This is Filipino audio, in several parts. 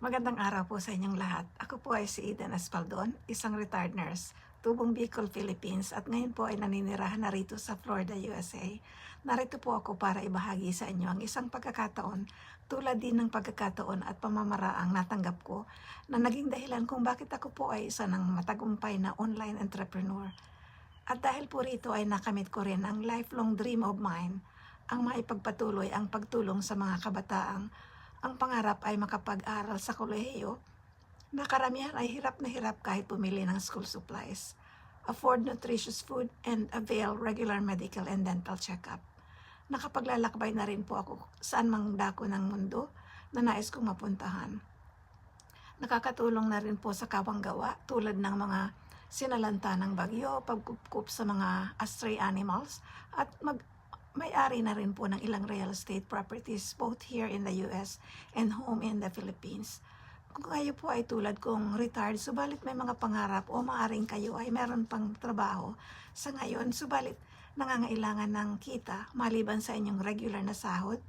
Magandang araw po sa inyong lahat. Ako po ay si Eden Espaldon, isang retired nurse, tubong Bicol, Philippines at ngayon po ay naninirahan narito sa Florida, USA. Narito po ako para ibahagi sa inyo ang isang pagkakataon tulad din ng pagkakataon at pamamaraang natanggap ko na naging dahilan kung bakit ako po ay isa ng matagumpay na online entrepreneur. At dahil po rito ay nakamit ko rin ang lifelong dream of mine, ang maipagpatuloy ang pagtulong sa mga kabataang ang pangarap ay makapag-aral sa kolehiyo na karamihan ay hirap na hirap kahit pumili ng school supplies, afford nutritious food, and avail regular medical and dental check-up. Nakapaglalakbay na rin po ako saan mang dako ng mundo na nais kong mapuntahan. Nakakatulong na rin po sa kawanggawa tulad ng mga sinalanta ng bagyo, pagkukup sa mga stray animals, at may-ari na rin po ng ilang real estate properties both here in the US and home in the Philippines. Kung kayo po ay tulad kong retired, subalit may mga pangarap o maaring kayo ay meron pang trabaho sa ngayon, subalit nangangailangan ng kita maliban sa inyong regular na sahod,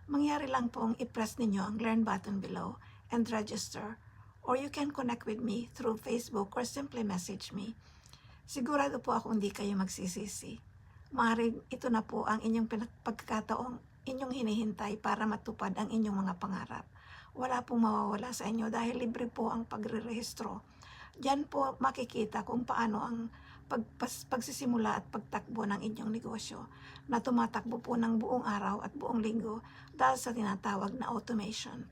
mangyari lang pong i-press ninyo ang learn button below and register, or you can connect with me through Facebook or simply message me. Sigurado po ako hindi kayo magsisisi. Maaaring ito na po ang inyong pagkakataong inyong hinihintay para matupad ang inyong mga pangarap. Wala pong mawawala sa inyo dahil libre po ang pagre-rehistro. Diyan po makikita kung paano ang pagsisimula at pagtakbo ng inyong negosyo na tumatakbo po ng buong araw at buong linggo dahil sa tinatawag na automation.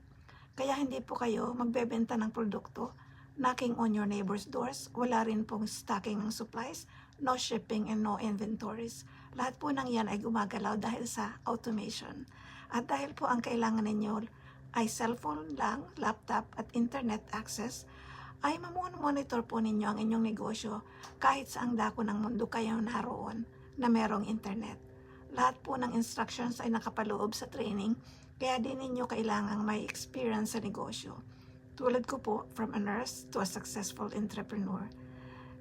Kaya hindi po kayo magbebenta ng produkto, knocking on your neighbor's doors, wala rin pong stocking ng supplies, no shipping and no inventories. Lahat po ng yan ay gumagalaw dahil sa automation. At dahil po ang kailangan ninyo ay cellphone lang, laptop at internet access, ay mamonitor po ninyo ang inyong negosyo kahit saang dako ng mundo kayo naroon na merong internet. Lahat po ng instructions ay nakapaloob sa training, kaya din ninyo kailangang may experience sa negosyo. Tulad ko po, from a nurse to a successful entrepreneur.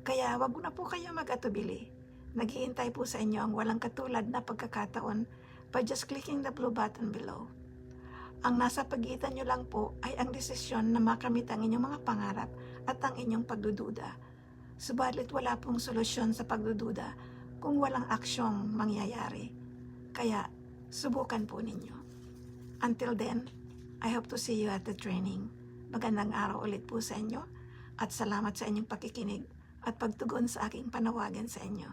Kaya wag na po kayo mag-atubili. Naghihintay po sa inyo ang walang katulad na pagkakataon by just clicking the blue button below. Ang nasa pagitan nyo lang po ay ang desisyon na makamit ang inyong mga pangarap at ang inyong pagdududa. Subalit wala pong solusyon sa pagdududa kung walang aksyong mangyayari. Kaya subukan po ninyo. Until then, I hope to see you at the training. Magandang araw ulit po sa inyo at salamat sa inyong pakikinig at pagtugon sa aking panawagan sa inyo.